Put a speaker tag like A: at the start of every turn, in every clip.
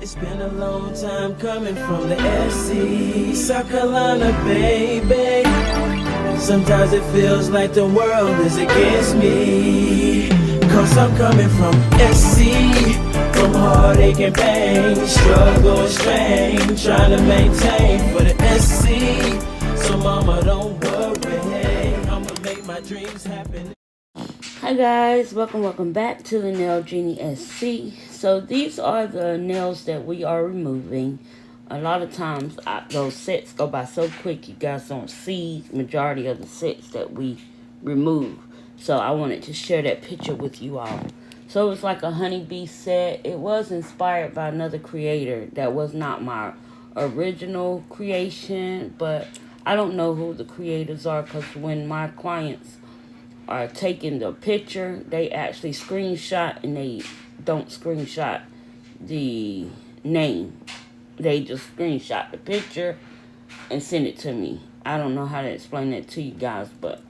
A: It's been a long time coming from the SC, South Carolina, baby. Sometimes it feels like the world is against me, 'cause I'm coming from SC, from heartache and pain, struggle and strain, trying to maintain for the SC. So mama, don't worry, I'ma make my dreams happen.
B: Hi guys, welcome back to the Nail Genie SC. So these are the nails that we are removing. A lot of times those sets go by so quick you guys don't see the majority of the sets that we remove. So I wanted to share that picture with you all. So it was like a honeybee set. It was inspired by another creator that was not my original creation, but I don't know who the creators are, because when my clients are taking the picture, they actually screenshot, and they don't screenshot the name. They just screenshot the picture and send it to me. I don't know how to explain that to you guys, but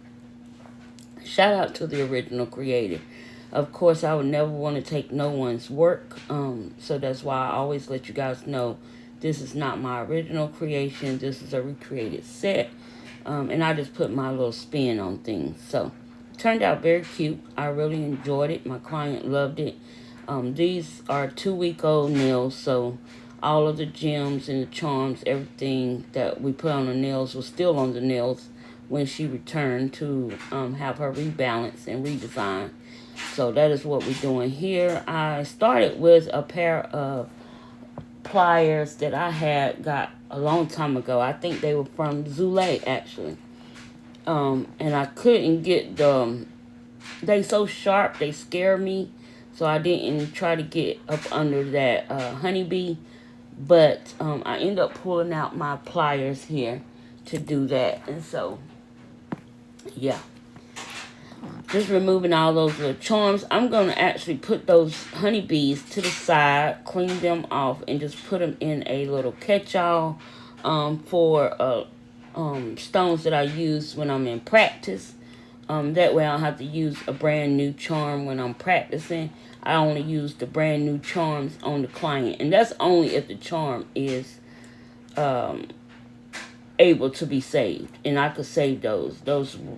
B: shout out to the original creator. Of course, I would never want to take no one's work, so that's why I always let you guys know this is not my original creation. This is a recreated set, and I just put my little spin on things. So turned out very cute. I really enjoyed it. My client loved it. These are 2-week-old nails, so all of the gems and the charms, everything that we put on the nails was still on the nails when she returned to have her rebalance and redesign. So that is what we're doing here. I started with a pair of pliers that I had got a long time ago. I think they were from Zule, actually. And I couldn't get them. They so sharp, they scare me. So I didn't try to get up under that honeybee. But I ended up pulling out my pliers here to do that. And so, yeah. Just removing all those little charms. I'm going to actually put those honeybees to the side, clean them off, and just put them in a little catch-all for stones that I use when I'm in practice. That way I don't have to use a brand new charm when I'm practicing. I only use the brand new charms on the client. And that's only if the charm is able to be saved. And I could save those.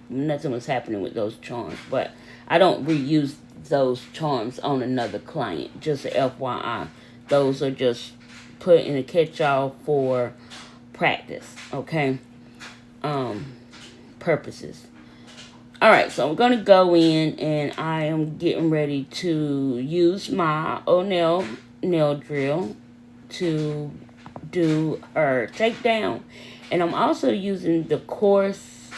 B: Nothing was happening with those charms. But I don't reuse those charms on another client. Just a FYI. Those are just put in a catch-all for practice. Okay? Purposes. Alright, so I'm going to go in and I am getting ready to use my O'Neill nail drill to do her takedown. And I'm also using the coarse,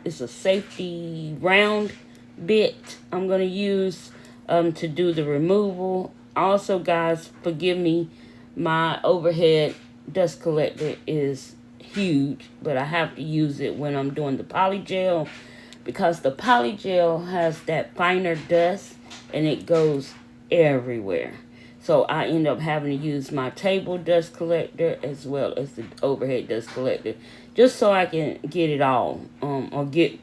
B: it's a safety round bit I'm going to use to do the removal. Also, guys, forgive me, my overhead dust collector is huge, but I have to use it when I'm doing the poly gel, because the poly gel has that finer dust and it goes everywhere. So I end up having to use my table dust collector as well as the overhead dust collector, just so I can get it all, or get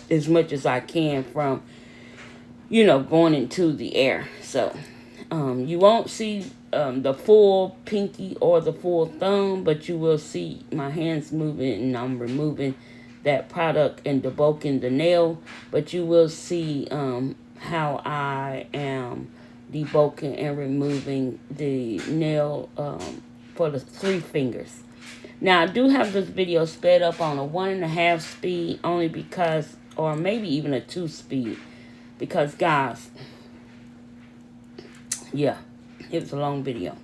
B: as much as I can from, going into the air. So you won't see the full pinky or the full thumb, but you will see my hands moving and I'm removing that product and debulking the nail. But you will see how I am debulking and removing the nail for the 3 fingers. Now I do have this video sped up on a 1.5 speed, only because, or maybe even a 2 speed, because guys, yeah, it was a long video.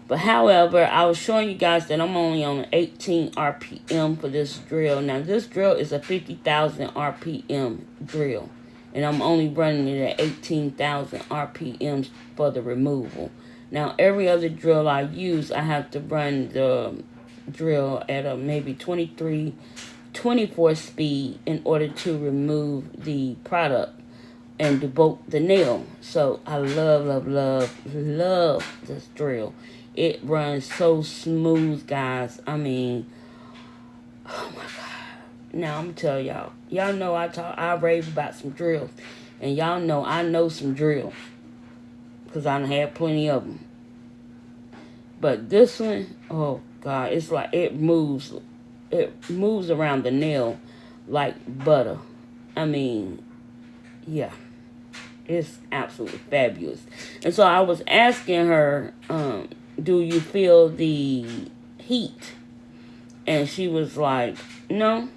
B: But however, I was showing you guys that I'm only on 18 RPM for this drill. Now this drill is a 50,000 RPM drill, and I'm only running it at 18,000 RPMs for the removal. Now every other drill I use, I have to run the drill at a maybe 23, 24 speed in order to remove the product and debulk the nail. So I love this drill. It runs so smooth, guys. I mean, oh my God. Now I'm gonna tell y'all. Y'all know I rave about some drills, and y'all know I know some drills, because I done had plenty of them. But this one, oh God, it's like it moves around the nail like butter. I mean, yeah, it's absolutely fabulous. And so I was asking her, do you feel the heat? And she was like, no.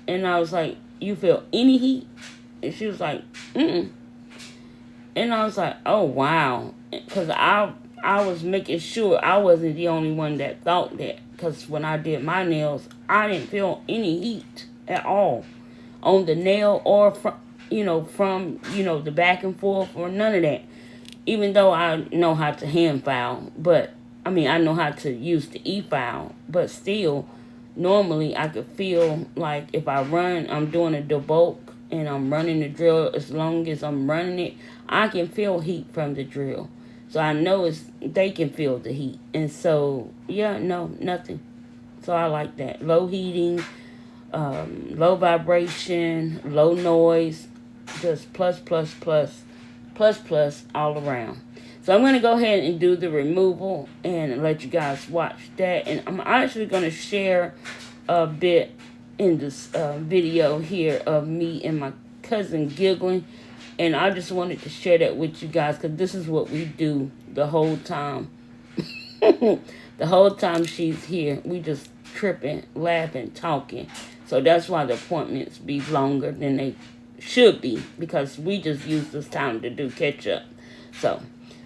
B: And I was like, you feel any heat? And she was like, mm-mm. And I was like, oh, wow. Because I was making sure I wasn't the only one that thought that. Because when I did my nails, I didn't feel any heat at all on the nail or from the back and forth or none of that. Even though I know how to hand file, but I mean, I know how to use the e-file, but still, normally I could feel like if I'm doing a debulk and I'm running the drill, as long as I'm running it, I can feel heat from the drill. So I know they can feel the heat. And so, yeah, no, nothing. So I like that. Low heating, low vibration, low noise, just plus all around. So I'm going to go ahead and do the removal and let you guys watch that. And I'm actually going to share a bit in this video here of me and my cousin giggling. And I just wanted to share that with you guys because this is what we do the whole time. The whole time she's here, we just tripping, laughing, talking. So that's why the appointments be longer than they should be, because we just use this time to do catch up. So,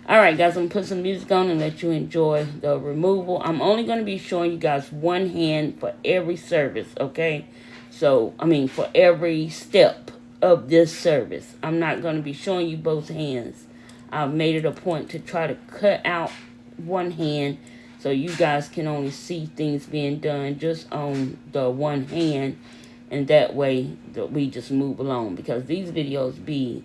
B: alright guys, I'm going to put some music on and let you enjoy the removal. I'm only going to be showing you guys one hand for every service, okay? So, I mean, for every step of this service. I'm not going to be showing you both hands. I've made it a point to try to cut out one hand so you guys can only see things being done just on the one hand, and that way that we just move along, because these videos be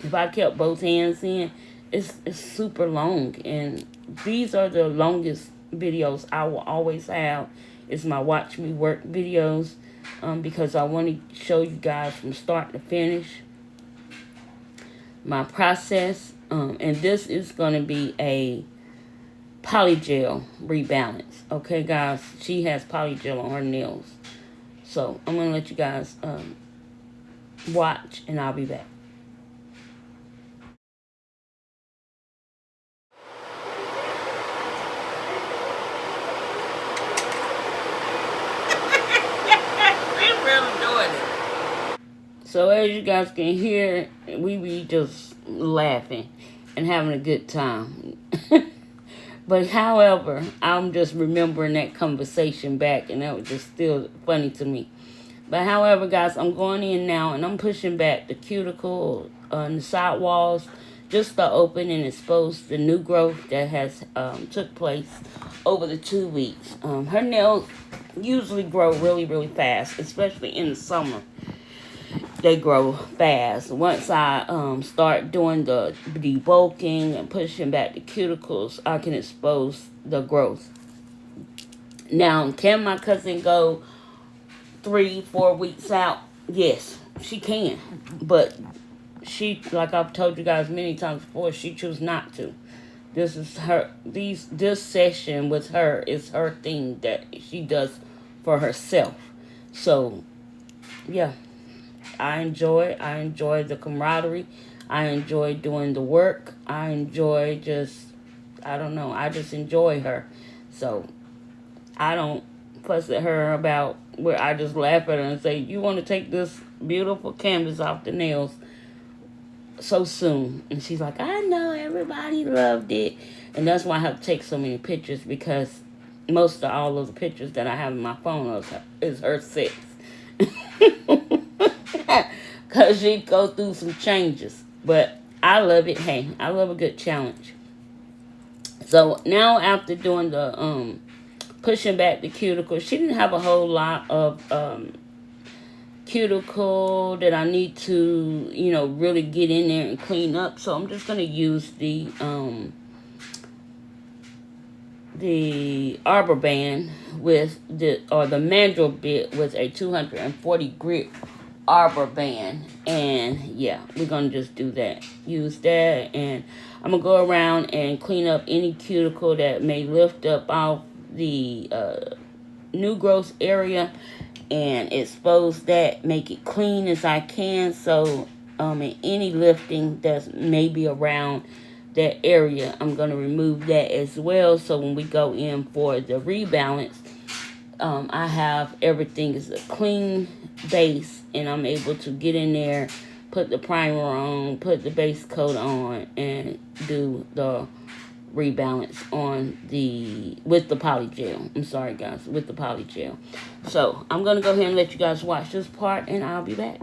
B: if I kept both hands in, it's super long, and these are the longest videos I will always have. It's my watch me work videos, because I want to show you guys from start to finish my process. And this is going to be a polygel rebalance. Okay, guys? She has polygel on her nails. So, I'm going to let you guys watch, and I'll be back. So as you guys can hear, we be just laughing and having a good time. But however, I'm just remembering that conversation back, and that was just still funny to me. But however, guys, I'm going in now, and I'm pushing back the cuticle and the side walls just to open and expose the new growth that has took place over the 2 weeks. Her nails usually grow really, really fast, especially in the summer. They grow fast. Once I start doing the debulking and pushing back the cuticles, I can expose the growth. Now, can my cousin go 3-4 weeks out? Yes, she can. But she, like I've told you guys many times before, she chooses not to. This is her. This session with her is her thing that she does for herself. So, yeah. I enjoy the camaraderie. I enjoy doing the work. I enjoy I just enjoy her. So, I don't fuss at her about where I just laugh at her and say, you want to take this beautiful canvas off the nails so soon? And she's like, I know, everybody loved it. And that's why I have to take so many pictures, because most of all of the pictures that I have in my phone is her sets. Because she goes through some changes. But I love it. Hey, I love a good challenge. So now after doing the pushing back the cuticle, she didn't have a whole lot of cuticle that I need to, really get in there and clean up. So I'm just going to use the arbor band with the mandrel bit with a 240 grit arbor band. And yeah, we're gonna just do that. Use that, and I'm gonna go around and clean up any cuticle that may lift up off the new growth area and expose that, make it clean as I can. So and any lifting that's maybe around that area, I'm going to remove that as well. So when we go in for the rebalance, I have everything is a clean base, and I'm able to get in there, put the primer on, put the base coat on, and do the rebalance on with the poly gel. I'm sorry guys, with the poly gel. So I'm gonna go ahead and let you guys watch this part, and I'll be back.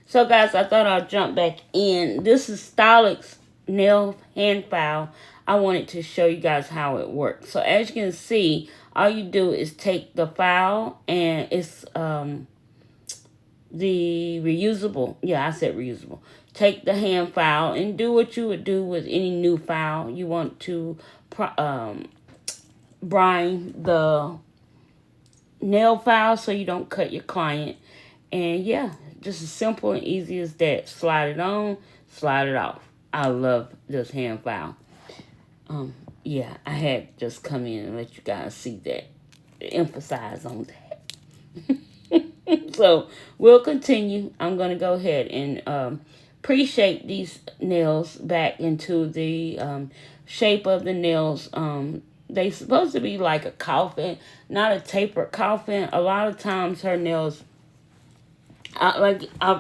B: So guys, I thought I'd jump back in. This is Stylex nail hand file. I wanted to show you guys how it works. So as you can see, all you do is take the file, and it's the reusable. Yeah, I said reusable. Take the hand file and do what you would do with any new file. You want to brine the nail file so you don't cut your client. And yeah, just as simple and easy as that. Slide it on, slide it off. I love this hand file. Yeah, I had to just come in and let you guys see that. Emphasize on that. So we'll continue. I'm going to go ahead and pre-shape these nails back into the shape of the nails. They're supposed to be like a coffin, not a tapered coffin. A lot of times her nails,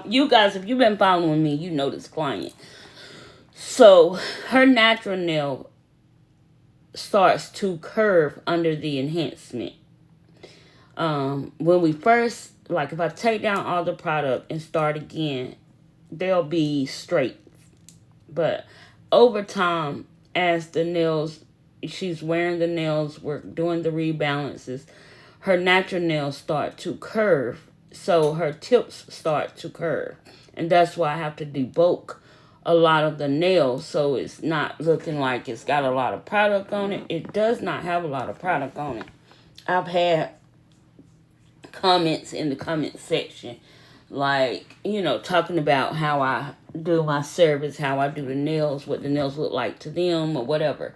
B: you guys, if you've been following me, you know this client. So her natural nail starts to curve under the enhancement. When we first, like if I take down all the product and start again, they'll be straight. But over time, as the nails, she's wearing the nails, we're doing the rebalances, her natural nails start to curve. So her tips start to curve. And that's why I have to debulk a lot of the nails so it's not looking like it's got a lot of product on it. It does not have a lot of product on it. I've had comments in the comment section, like, you know, talking about how I do my service, how I do the nails, what the nails look like to them or whatever.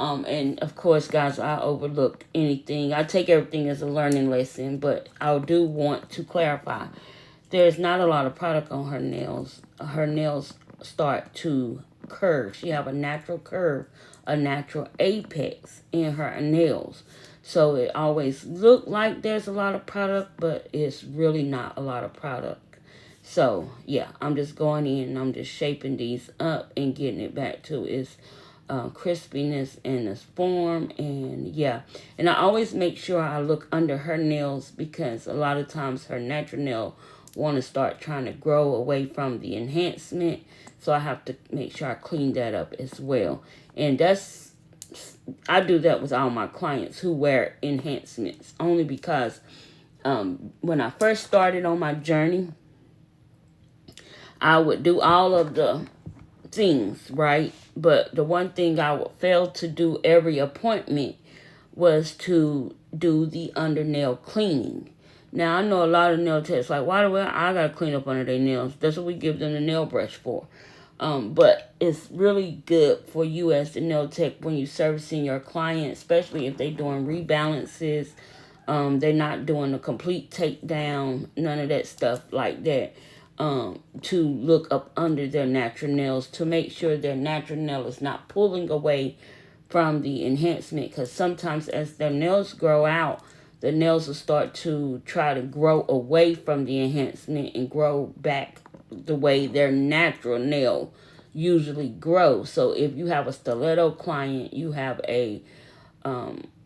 B: And of course, guys, I overlook anything. I take everything as a learning lesson, but I do want to clarify. There's not a lot of product on her nails. Her nails start to curve. She have a natural curve, a natural apex in her nails. So it always look like there's a lot of product, but it's really not a lot of product. So, yeah, I'm just going in and I'm just shaping these up and getting it back to its crispiness and its form. And, yeah. And I always make sure I look under her nails because a lot of times her natural nail want to start trying to grow away from the enhancement. So I have to make sure I clean that up as well. And I do that with all my clients who wear enhancements. Only because when I first started on my journey, I would do all of the things, right? But the one thing I would fail to do every appointment was to do the under nail cleaning. Now, I know a lot of nail techs like, why do I got to clean up under their nails? That's what we give them the nail brush for. But it's really good for you as the nail tech when you're servicing your client, especially if they're doing rebalances. They're not doing a complete takedown, none of that stuff like that. To look up under their natural nails to make sure their natural nail is not pulling away from the enhancement. Because sometimes as their nails grow out, the nails will start to try to grow away from the enhancement and grow back the way their natural nail usually grows. So if you have a stiletto client, you have a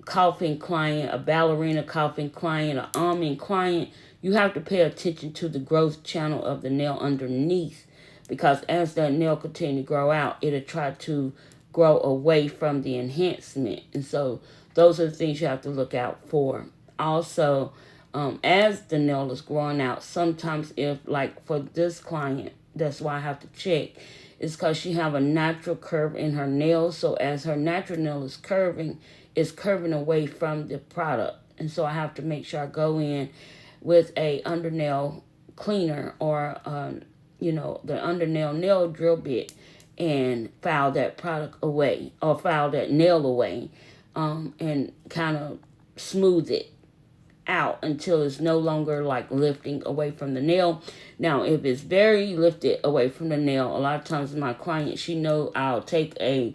B: coffin client, a ballerina coffin client, an almond client, you have to pay attention to the growth channel of the nail underneath, because as that nail continue to grow out, it'll try to grow away from the enhancement. And so those are the things you have to look out for. Also, as the nail is growing out, sometimes if, like for this client, that's why I have to check, is because she have a natural curve in her nail. So as her natural nail is curving, it's curving away from the product. And so I have to make sure I go in with a undernail cleaner or, the undernail nail drill bit and file that product away or file that nail away and kind of smooth it out until it's no longer like lifting away from the nail. Now, if it's very lifted away from the nail, a lot of times my client, she know I'll take a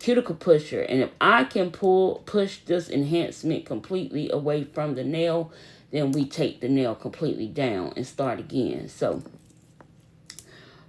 B: cuticle pusher, and if I can push this enhancement completely away from the nail, then we take the nail completely down and start again. So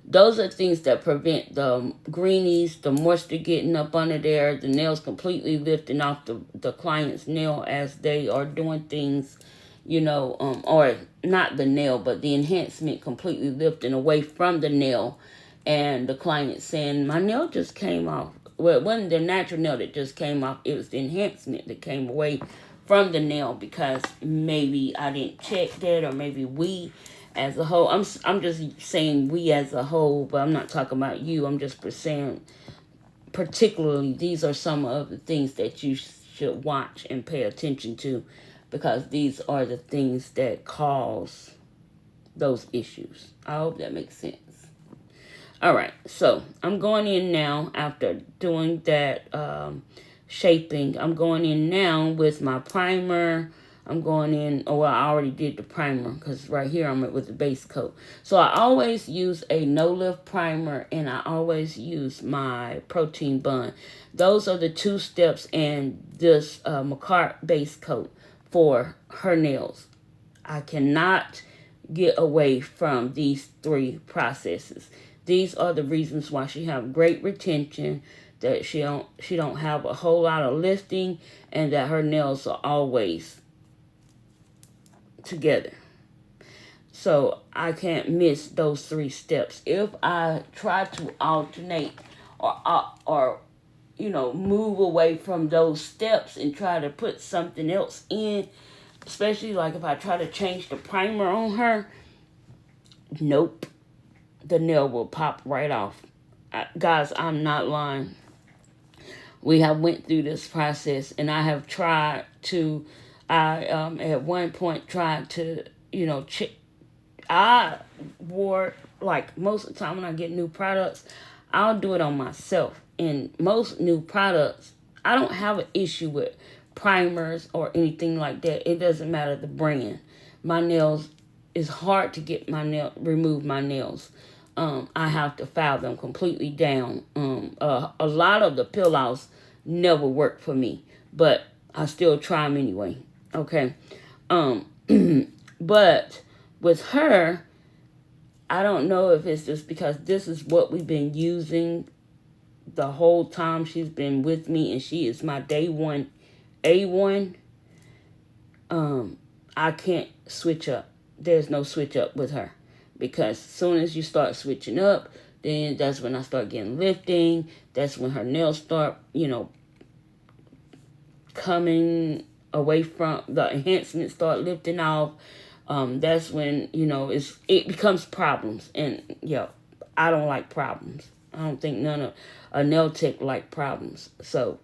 B: those are things that prevent the greenies, the moisture getting up under there, the nails completely lifting off the client's nail as they are doing things, or not the nail, but the enhancement completely lifting away from the nail. And the client saying, my nail just came off. Well, it wasn't the natural nail that just came off. It was the enhancement that came away from the nail because maybe I didn't check that, or maybe we as a whole. I'm just saying we as a whole, but I'm not talking about you. I'm just saying particularly these are some of the things that you should watch and pay attention to, because these are the things that cause those issues. I hope that makes sense. All right, so I'm going in now after doing that shaping. I'm going in now with my primer. I'm going in, I already did the primer because right here I'm with the base coat. So I always use a no-lift primer, and I always use my protein bond. Those are the two steps in this Macart base coat for her nails. I cannot get away from these three processes. These are the reasons why she have great retention, that she don't have a whole lot of lifting, and that her nails are always together. So I can't miss those three steps. If I try to alternate or move away from those steps and try to put something else in, especially like if I try to change the primer on her, nope, the nail will pop right off. Guys, I'm not lying. We have went through this process, and I have tried to, at one point tried to, I wore, like most of the time when I get new products, I'll do it on myself. And most new products, I don't have an issue with primers or anything like that. It doesn't matter the brand. My nails, it's hard to get remove my nails. I have to file them completely down. A lot of the peel-offs never work for me, but I still try them anyway. Okay. But with her, I don't know if it's just because this is what we've been using the whole time she's been with me, and she is my day one A1. I can't switch up. There's no switch up with her, because as soon as you start switching up, then that's when I start getting lifting. That's when her nails start, coming away from the enhancements, start lifting off. That's when, it becomes problems. And, I don't like problems. I don't think none of a nail tech like problems. So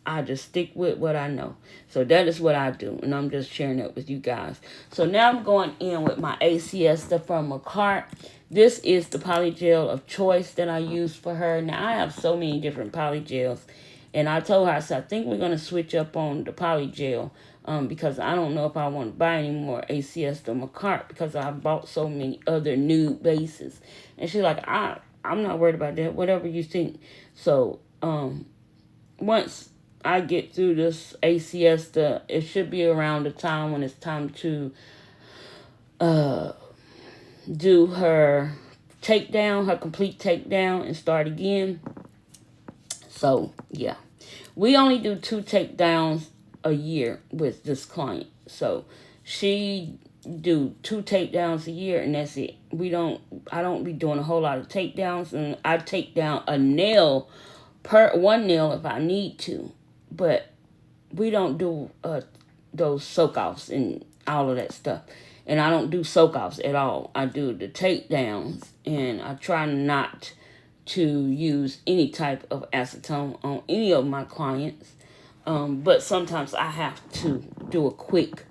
B: I just stick with what I know. So that is what I do. And I'm just sharing it with you guys. So now I'm going in with my ACS from a cart. This is the polygel of choice that I use for her. Now I have so many different polygels. And I told her, I said, I think we're going to switch up on the polygel. Because I don't know if I want to buy any more ACS from a cart, because I bought so many other nude bases. And she's like, I'm not worried about that. Whatever you think. So, once I get through this ACS, it should be around the time when it's time to do her takedown, her complete takedown, and start again. So, yeah. We only do 2 takedowns a year with this client. So, she do 2 takedowns a year, and that's it. I don't be doing a whole lot of takedowns, and I take down a nail one nail if I need to, but we don't do those soak-offs and all of that stuff. And I don't do soak-offs at all. I do the takedowns, and I try not to use any type of acetone on any of my clients. But sometimes I have to do a quick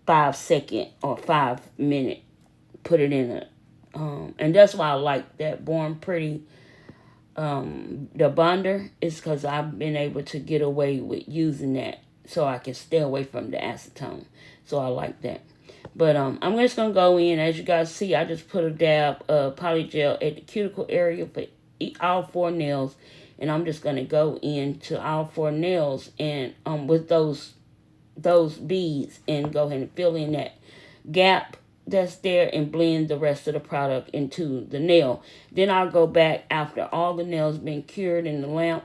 B: 5-second or 5-minute, put it in a, and that's why I like that Born Pretty, the bonder, is because I've been able to get away with using that so I can stay away from the acetone. So I like that. But I'm just going to go in. As you guys see, I just put a dab of polygel at the cuticle area for all 4 nails. And I'm just going to go into all 4 nails and with those beads, and go ahead and fill in that gap that's there and blend the rest of the product into the nail. Then I'll go back after all the nails been cured in the lamp,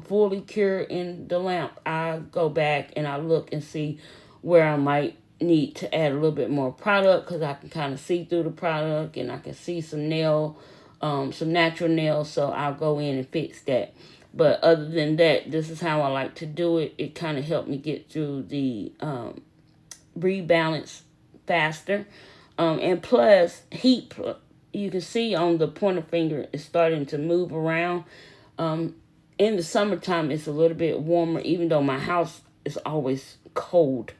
B: fully cured in the lamp. I go back and I look and see where I might need to add a little bit more product, because I can kind of see through the product, and I can see some natural nails, so I'll go in and fix that. But other than that, this is how I like to do it. It kind of helped me get through the rebalance faster. And plus, heat, you can see on the pointer finger, it's starting to move around. In the summertime, it's a little bit warmer, even though my house is always cold.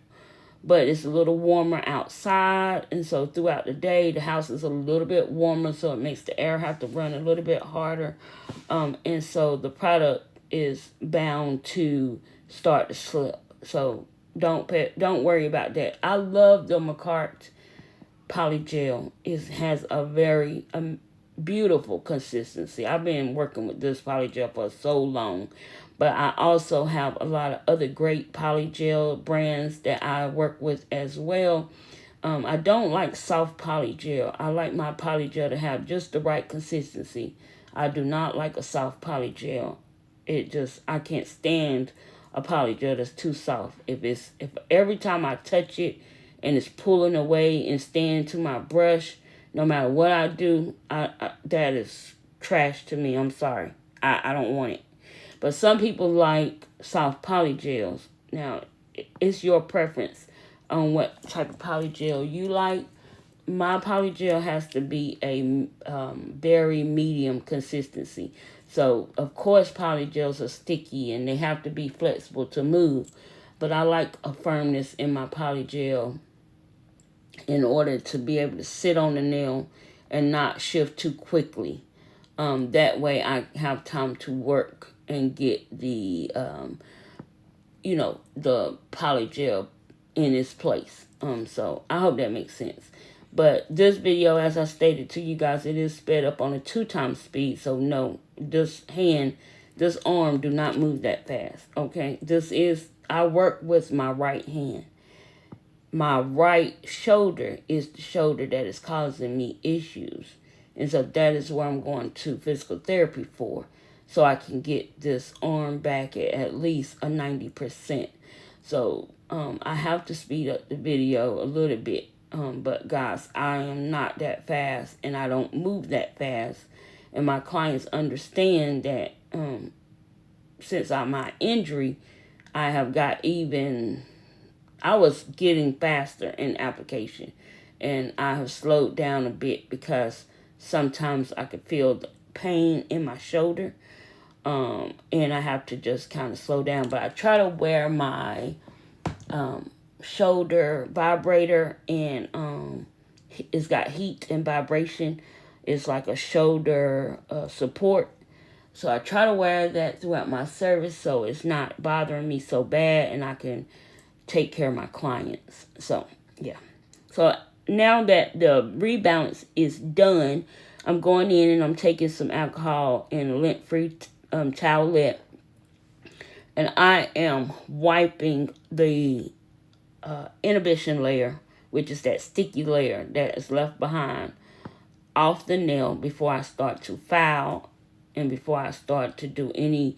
B: But it's a little warmer outside, and so throughout the day, the house is a little bit warmer, so it makes the air have to run a little bit harder. And so the product is bound to start to slip. So don't worry about that. I love the McCart polygel. It has a very beautiful consistency. I've been working with this polygel for so long. But I also have a lot of other great polygel brands that I work with as well. I don't like soft polygel. I like my polygel to have just the right consistency. I do not like a soft polygel. I can't stand a polygel that's too soft. If every time I touch it and it's pulling away and staying to my brush, no matter what I do, that is trash to me. I'm sorry. I don't want it. But some people like soft polygels. Now, it's your preference on what type of polygel you like. My polygel has to be a very medium consistency. So, of course, polygels are sticky and they have to be flexible to move. But I like a firmness in my polygel in order to be able to sit on the nail and not shift too quickly. That way I have time to work and get the, the polygel in its place. So I hope that makes sense. But this video, as I stated to you guys, it is sped up on a 2x speed. So no, this arm do not move that fast. Okay, I work with my right hand. My right shoulder is the shoulder that is causing me issues. And so that is where I'm going to physical therapy for. So I can get this arm back at least a 90%. So I have to speed up the video a little bit. But guys, I am not that fast and I don't move that fast. And my clients understand that since my injury, I was getting faster in application. And I have slowed down a bit because sometimes I could feel the pain in my shoulder. And I have to just kind of slow down. But I try to wear my shoulder vibrator, and it's got heat and vibration. It's like a shoulder support. So I try to wear that throughout my service so it's not bothering me so bad and I can take care of my clients. So, yeah. So now that the rebalance is done, I'm going in and I'm taking some alcohol and a lint-free towelette. And I am wiping the inhibition layer, which is that sticky layer that is left behind, off the nail before I start to file and before I start to do any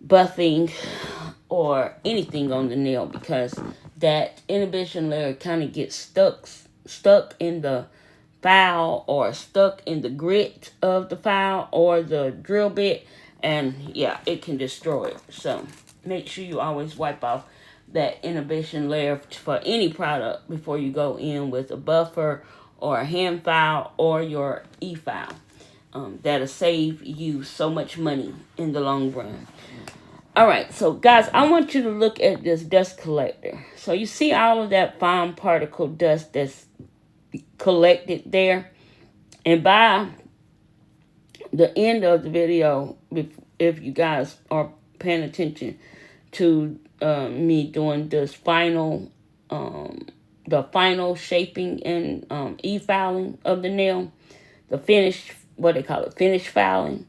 B: buffing or anything on the nail, because that inhibition layer kind of gets stuck in the file or stuck in the grit of the file or the drill bit, and yeah, it can destroy it. So make sure you always wipe off that inhibition layer for any product before you go in with a buffer or a hand file or your e-file. That'll save you so much money in the long run. Alright, so guys, I want you to look at this dust collector. So you see all of that fine particle dust that's collected there. And by the end of the video, if you guys are paying attention to me doing this the final shaping and e-filing of the nail, the finish, what they call it, finish filing,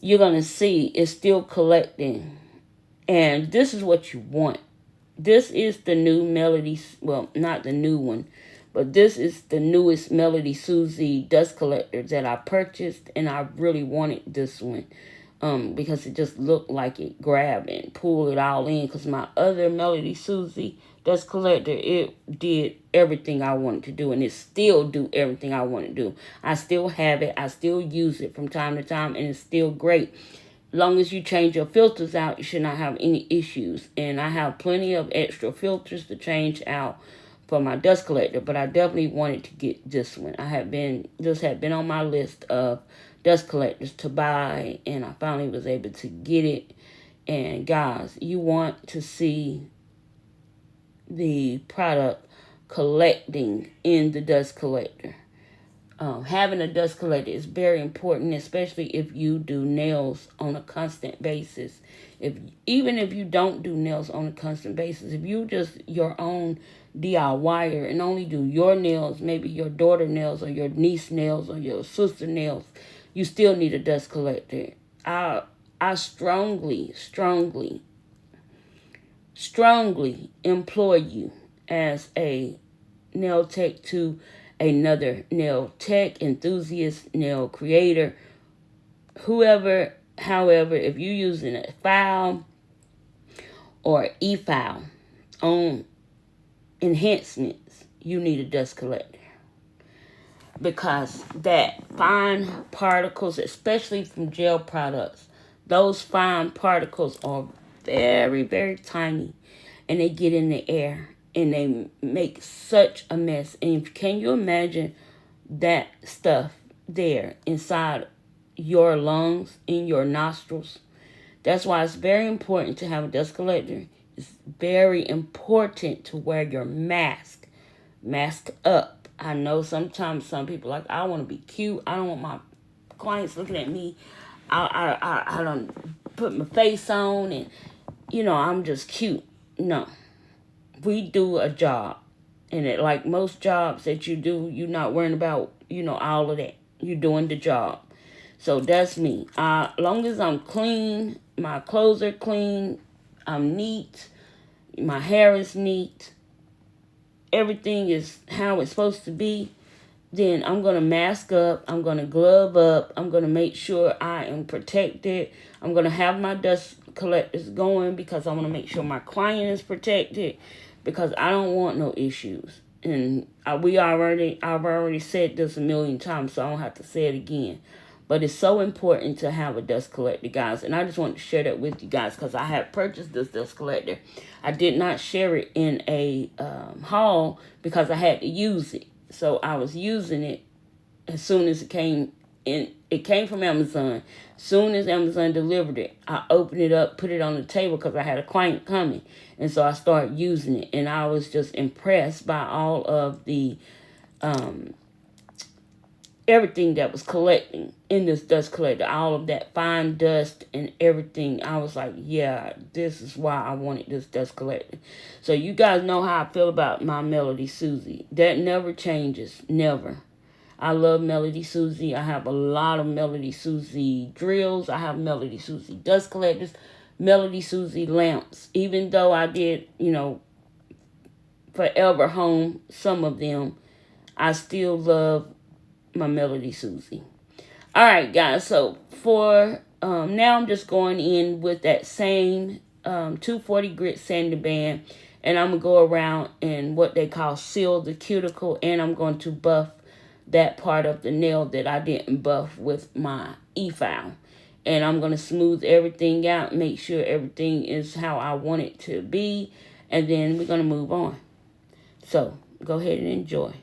B: you're going to see it's still collecting. And this is what you want. This is the new Melody, well, not the new one, but this is the newest Melody Susie dust collector that I purchased, and I really wanted this one because it just looked like it grabbed and pulled it all in, because my other Melody Susie dust collector, it did everything I wanted to do, and it still do everything I want to do. I still have it. I still use it from time to time, and it's still great. Long as you change your filters out, you should not have any issues. And I have plenty of extra filters to change out for my dust collector, but I definitely wanted to get this one. This had been on my list of dust collectors to buy, and I finally was able to get it. And guys, you want to see the product collecting in the dust collector. Having a dust collector is very important, especially if you do nails on a constant basis. Even if you don't do nails on a constant basis, if you just your own DIYer and only do your nails, maybe your daughter nails or your niece nails or your sister nails, you still need a dust collector. I strongly implore you as a nail tech to another nail tech, enthusiast, nail creator, however, if you're using a file or e-file on enhancements, you need a dust collector. Because that fine particles, especially from gel products, those fine particles are very, very tiny, and they get in the air and they make such a mess. And can you imagine that stuff there inside your lungs, in your nostrils? That's why it's very important to have a dust collector. It's very important to wear your mask. Mask up. I know sometimes some people like, I want to be cute. I don't want my clients looking at me. I don't put my face on and, I'm just cute. No. We do a job. And like most jobs that you do, you're not worrying about, all of that. You're doing the job. So that's me. Long as I'm clean, my clothes are clean, I'm neat, my hair is neat, everything is how it's supposed to be, then I'm going to mask up, I'm going to glove up, I'm going to make sure I am protected. I'm going to have my dust collectors going because I want to make sure my client is protected, because I don't want no issues. And I've already said this a million times, so I don't have to say it again. But it's so important to have a dust collector, guys. And I just want to share that with you guys because I have purchased this dust collector. I did not share it in a haul because I had to use it. So I was using it as soon as it came in. It came from Amazon. As soon as Amazon delivered it, I opened it up, put it on the table because I had a client coming. And so I started using it. And I was just impressed by all of the everything that was collecting in this dust collector, all of that fine dust and everything. I was like, yeah, this is why I wanted this dust collector. So you guys know how I feel about my Melody Susie. That never changes, never. I love Melody Susie. I have a lot of Melody Susie drills. I have Melody Susie dust collectors, Melody Susie lamps. Even though I did, forever home some of them, I still love my Melody Susie. All right, guys. So for now, I'm just going in with that same 240 grit sanding band, and I'm gonna go around and what they call seal the cuticle, and I'm going to buff that part of the nail that I didn't buff with my e-file, and I'm gonna smooth everything out, make sure everything is how I want it to be, and then we're gonna move on. So go ahead and enjoy.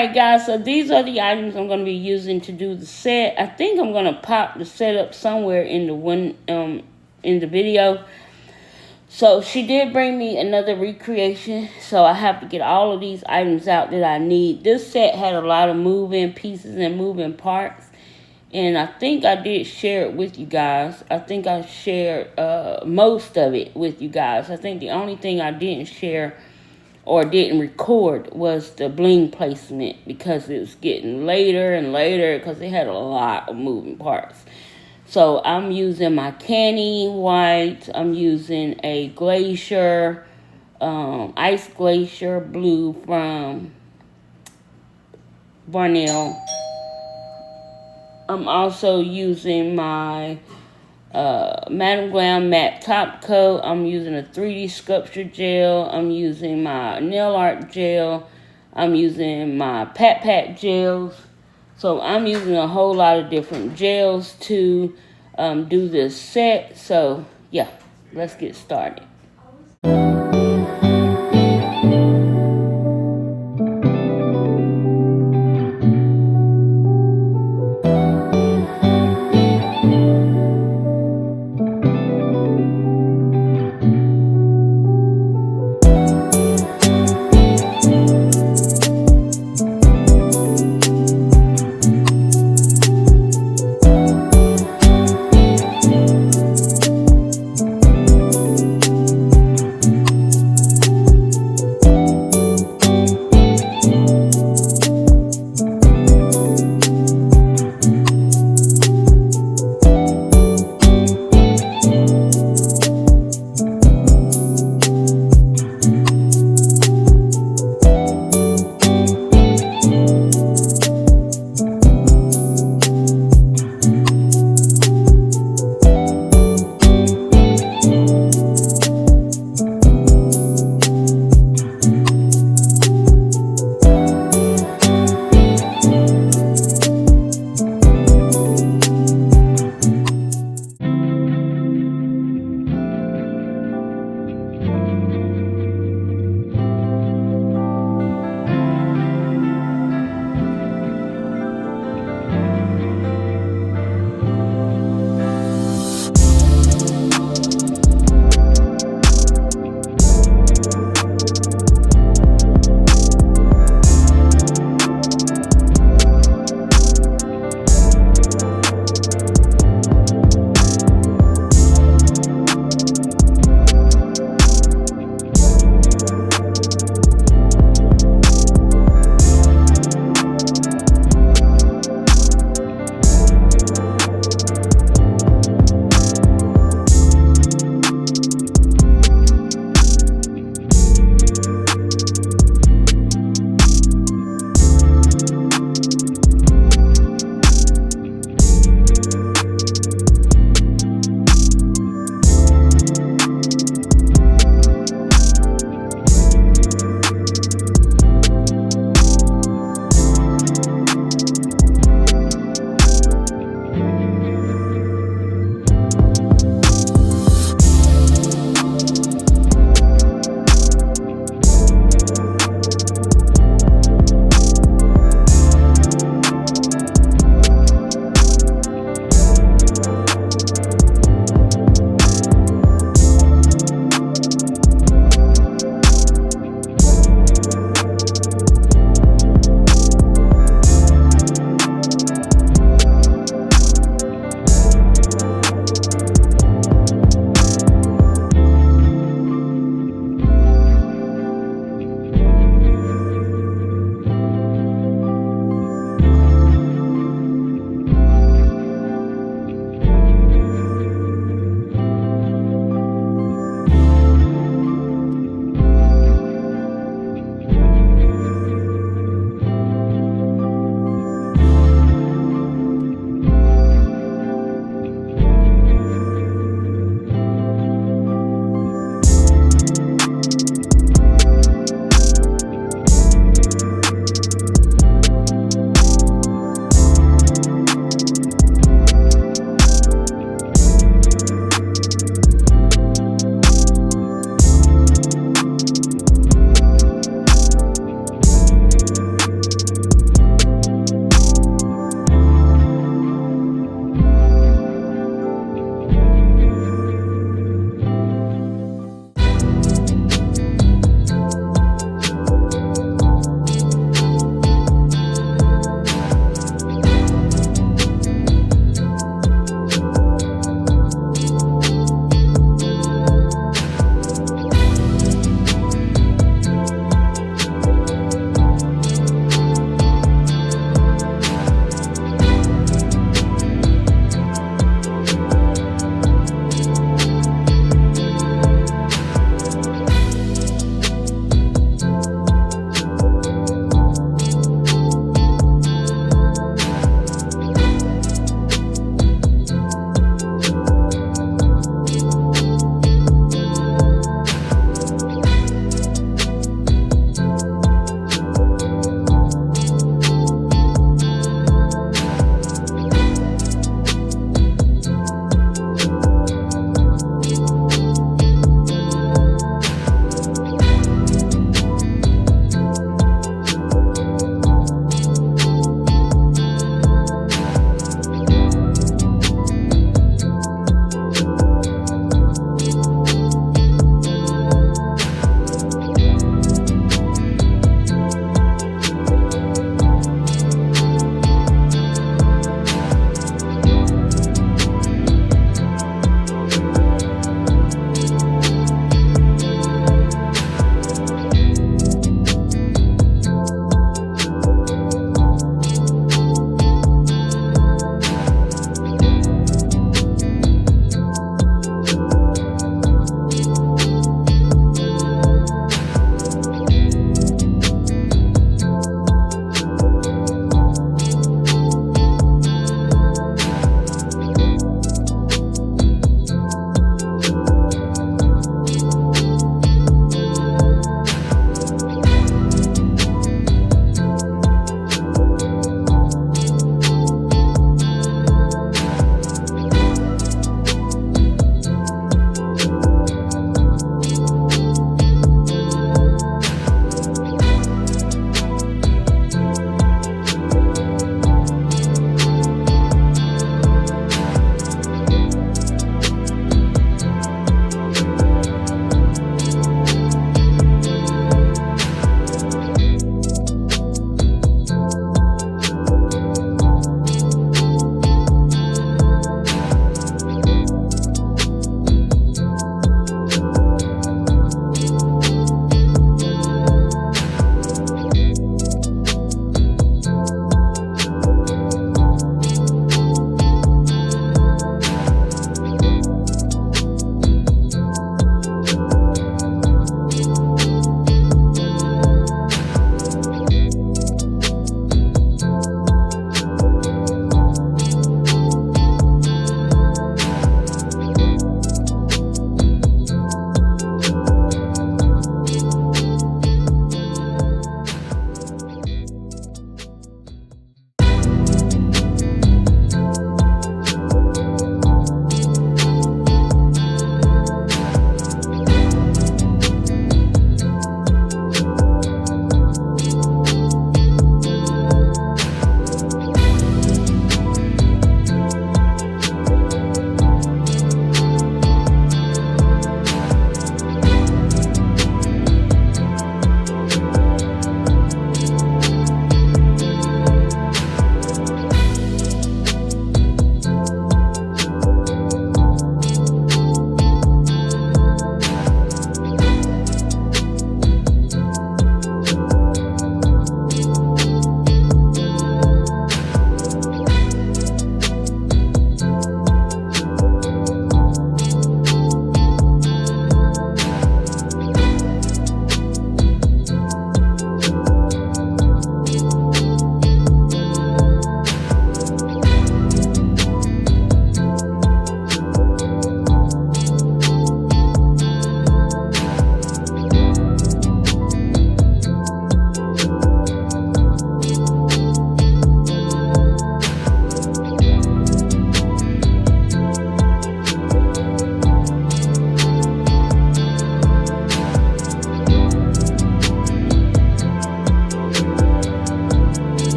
B: Alright guys, so these are the items I'm going to be using to do the set. I think I'm going to pop the setup somewhere in the video. So she did bring me another recreation, so I have to get all of these items out that I need. This set had a lot of moving pieces and moving parts, and I think I did share it with you guys. I think I shared most of it with you guys. I think the only thing I didn't share or didn't record was the bling placement, because it was getting later and later because it had a lot of moving parts. So I'm using my canny white. I'm using a glacier, ice glacier blue from Barnell. I'm also using my Madam Glam matte top coat. I'm using a 3D sculpture gel. I'm using my nail art gel. I'm using my pat gels. So I'm using a whole lot of different gels to do this set. So yeah, let's get started.